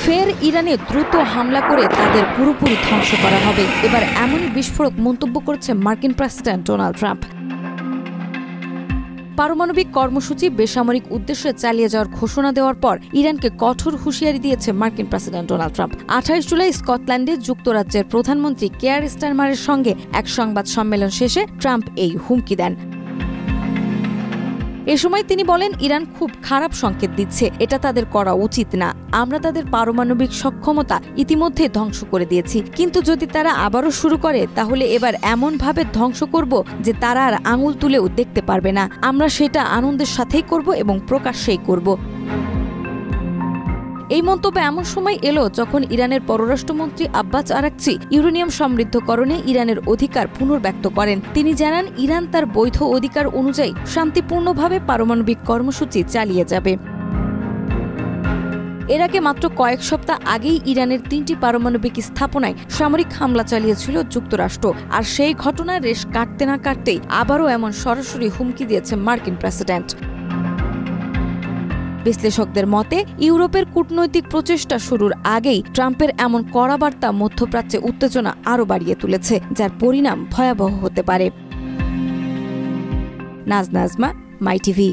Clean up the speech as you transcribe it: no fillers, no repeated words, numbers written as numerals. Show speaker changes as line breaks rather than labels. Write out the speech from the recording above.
ফের ইরানে দ্রুত হামলা করে তাদের পুরোপুরি ধ্বংস করা হবে। এবার এমনই বিস্ফোরক মন্তব্য করেছে মার্কিন প্রেসিডেন্ট ডোনাল্ড ট্রাম্প। পারমাণবিক কর্মসূচি বেসামরিক উদ্দেশ্যে চালিয়ে যাওয়ার ঘোষণা দেওয়ার পর ইরানকে কঠোর হুঁশিয়ারি দিয়েছে মার্কিন প্রেসিডেন্ট ডোনাল্ড ট্রাম্প। 28 জুলাই স্কটল্যান্ডে যুক্তরাজ্যের প্রধানমন্ত্রী কেয়ার স্টারমারের সঙ্গে এক সংবাদ সম্মেলন শেষে ট্রাম্প এই হুমকি দেন। এ সময় তিনি বলেন, ইরান খুব খারাপ সংকেত দিচ্ছে, এটা তাদের করা উচিত না। আমরা তাদের পারমাণবিক সক্ষমতা ইতিমধ্যে ধ্বংস করে দিয়েছি, কিন্তু যদি তারা আবারও শুরু করে তাহলে এবার এমনভাবে ধ্বংস করব যে তারা আর আঙুল তুলেও দেখতে পারবে না। আমরা সেটা আনন্দের সাথেই করব এবং প্রকাশ্যেই করব। এই মন্তব্য এমন সময় এলো যখন ইরানের পররাষ্ট্রমন্ত্রী আব্বাস আরাকচি ইউরেনিয়াম সমৃদ্ধকরণে ইরানের অধিকার পুনর্ব্যক্ত করেন। তিনি জানান, ইরান তার বৈধ অধিকার অনুযায়ী শান্তিপূর্ণভাবে পারমাণবিক কর্মসূচি চালিয়ে যাবে। এর আগে মাত্র কয়েক সপ্তাহ আগেই ইরানের 3টি পারমাণবিক স্থাপনায় সামরিক হামলা চালিয়েছিল যুক্তরাষ্ট্র। আর সেই ঘটনার রেশ কাটতে না কাটতেই আবারও এমন সরাসরি হুমকি দিয়েছে মার্কিন প্রেসিডেন্ট। বিশ্লেষকদের মতে, ইউরোপের কূটনৈতিক প্রচেষ্টা শুরুর আগেই ট্রাম্পের এমন কড়া বার্তা মধ্যপ্রাচ্যে উত্তেজনা আরও বাড়িয়ে তুলেছে, যার পরিণাম ভয়াবহ হতে পারে। নাজমা, মাই টিভি।